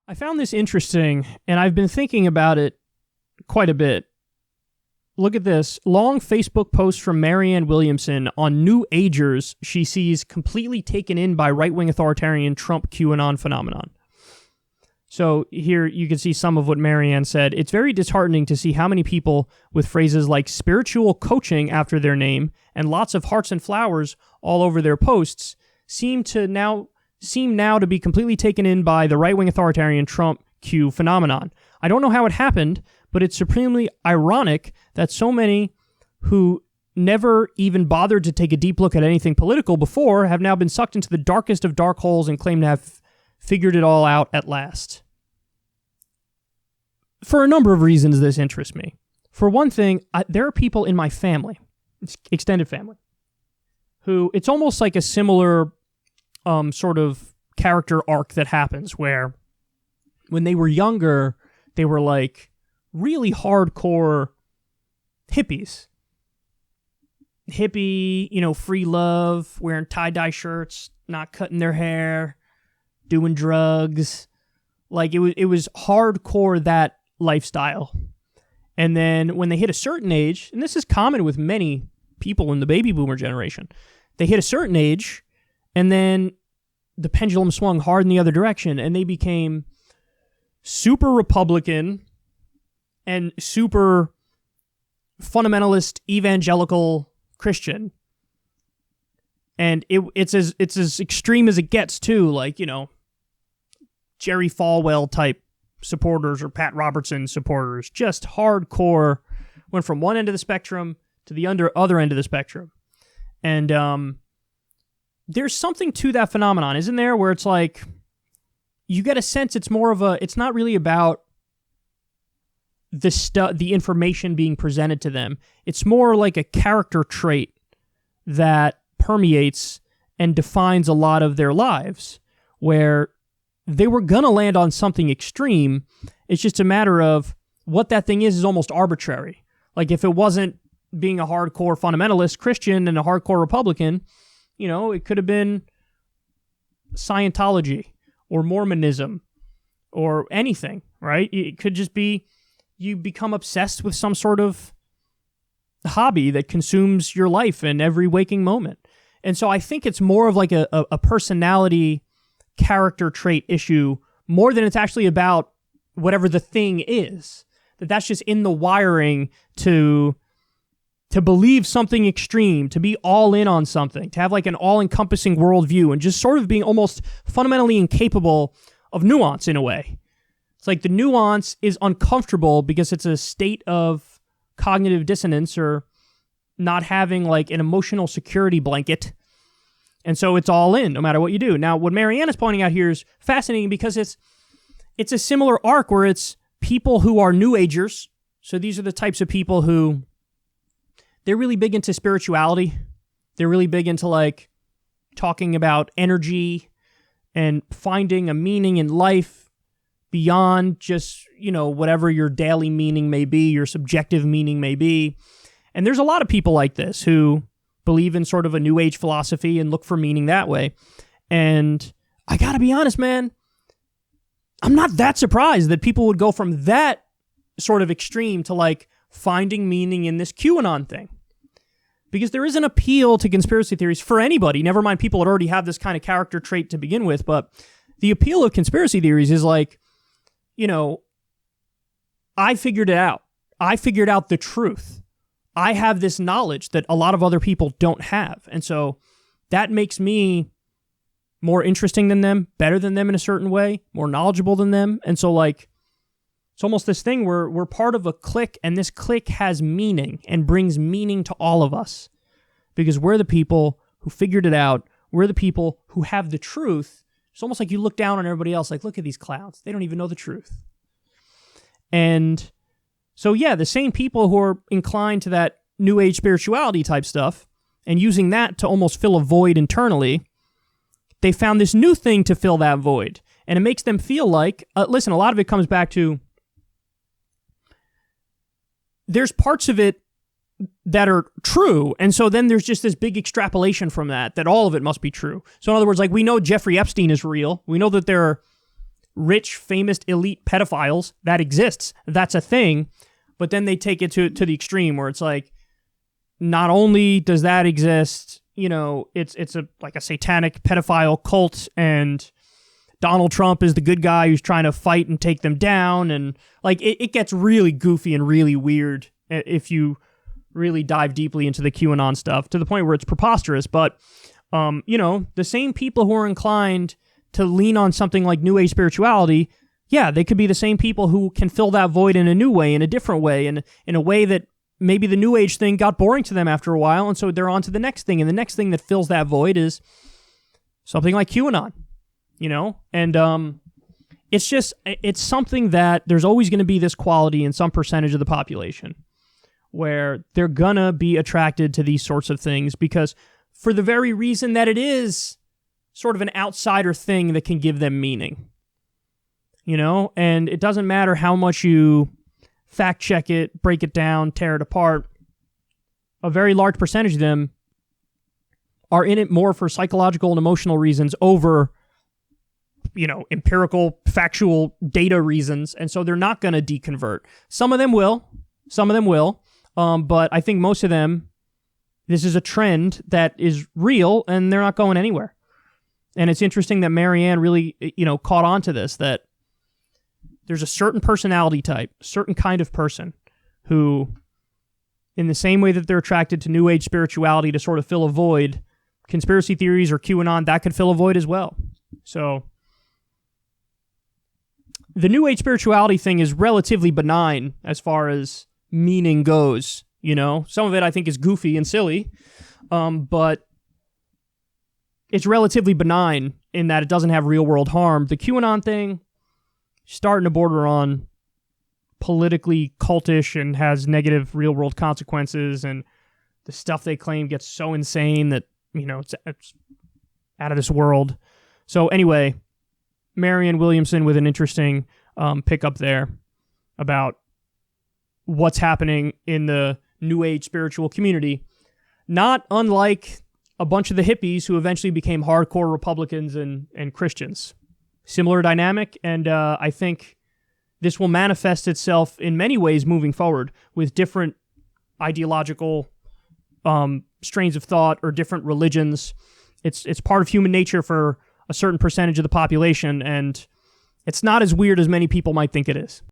I found this interesting, and I've been thinking about it quite a bit. Look at this. Long Facebook post from Marianne Williamson on New Agers she sees completely taken in by right-wing authoritarian Trump QAnon phenomenon. So here you can see some of what Marianne said. It's very disheartening to see how many people with phrases like spiritual coaching after their name and lots of hearts and flowers all over their posts seem now to be completely taken in by the right-wing authoritarian Trump Q phenomenon. I don't know how it happened, but it's supremely ironic that so many who never even bothered to take a deep look at anything political before have now been sucked into the darkest of dark holes and claim to have figured it all out at last. For a number of reasons, this interests me. For one thing, there are people in my family, extended family, who it's almost like a similar sort of character arc that happens where when they were younger, they were like really hardcore hippies. Hippie, free love, wearing tie-dye shirts, not cutting their hair, doing drugs. Like it was hardcore, that lifestyle. And then when they hit a certain age, and this is common with many people in the baby boomer generation, they hit a certain age and then the pendulum swung hard in the other direction and they became super Republican and super fundamentalist evangelical Christian. And it's as extreme as it gets too, like, Jerry Falwell type supporters or Pat Robertson supporters, just hardcore, went from one end of the spectrum to the other end of the spectrum. And there's something to that phenomenon, isn't there, where it's like, you get a sense it's not really about the information being presented to them. It's more like a character trait that permeates and defines a lot of their lives, where they were going to land on something extreme. It's just a matter of what that thing is almost arbitrary. Like if it wasn't being a hardcore fundamentalist Christian and a hardcore Republican, it could have been Scientology or Mormonism or anything, right? It could just be you become obsessed with some sort of hobby that consumes your life in every waking moment. And so I think it's more of like a personality character trait issue more than it's actually about whatever the thing is. That's just in the wiring to believe something extreme, to be all in on something, to have like an all-encompassing worldview, and just sort of being almost fundamentally incapable of nuance in a way. It's like the nuance is uncomfortable because it's a state of cognitive dissonance or not having like an emotional security blanket. And so it's all in, no matter what you do. Now, what Marianne is pointing out here is fascinating because it's a similar arc where it's people who are New Agers. So these are the types of people who, they're really big into spirituality. They're really big into like talking about energy and finding a meaning in life beyond just, whatever your daily meaning may be, your subjective meaning may be. And there's a lot of people like this who believe in sort of a new age philosophy and look for meaning that way. And I gotta be honest, man, I'm not that surprised that people would go from that sort of extreme to like finding meaning in this QAnon thing. Because there is an appeal to conspiracy theories for anybody, never mind people that already have this kind of character trait to begin with, but the appeal of conspiracy theories is like, I figured it out. I figured out the truth. I have this knowledge that a lot of other people don't have. And so that makes me more interesting than them, better than them in a certain way, more knowledgeable than them. And so like, it's almost this thing where we're part of a clique, and this clique has meaning and brings meaning to all of us because we're the people who figured it out. We're the people who have the truth. It's almost like you look down on everybody else like, look at these clowns. They don't even know the truth. And so, yeah, the same people who are inclined to that new age spirituality type stuff and using that to almost fill a void internally, they found this new thing to fill that void. And it makes them feel like, listen, a lot of it comes back to, there's parts of it that are true, and so then there's just this big extrapolation from that all of it must be true. So in other words, like we know Jeffrey Epstein is real. We know that there are rich, famous, elite pedophiles. That exists. That's a thing. But then they take it to the extreme where it's like, not only does that exist, it's like a satanic pedophile cult, and Donald Trump is the good guy who's trying to fight and take them down, and like it gets really goofy and really weird if you really dive deeply into the QAnon stuff, to the point where it's preposterous. But the same people who are inclined to lean on something like New Age spirituality, yeah, they could be the same people who can fill that void in a new way, in a different way, and in a way that maybe the New Age thing got boring to them after a while, and so they're on to the next thing, and the next thing that fills that void is something like QAnon, And it's something that there's always going to be this quality in some percentage of the population where they're going to be attracted to these sorts of things, because for the very reason that it is sort of an outsider thing that can give them meaning, And it doesn't matter how much you fact check it, break it down, tear it apart. A very large percentage of them are in it more for psychological and emotional reasons over, empirical, factual data reasons. And so they're not going to deconvert. Some of them will. But I think most of them, this is a trend that is real, and they're not going anywhere. And it's interesting that Marianne really, caught on to this, that there's a certain personality type, certain kind of person who, in the same way that they're attracted to New Age spirituality to sort of fill a void, conspiracy theories or QAnon, that could fill a void as well. So the New Age spirituality thing is relatively benign as far as meaning goes. Some of it I think is goofy and silly, but it's relatively benign in that it doesn't have real world harm. The QAnon thing, starting to border on politically cultish and has negative real world consequences, and the stuff they claim gets so insane that it's out of this world. So anyway, Marianne Williamson with an interesting pickup there about what's happening in the New Age spiritual community, not unlike a bunch of the hippies who eventually became hardcore Republicans and Christians. Similar dynamic, and I think this will manifest itself in many ways moving forward with different ideological strains of thought or different religions. It's part of human nature for a certain percentage of the population, and it's not as weird as many people might think it is.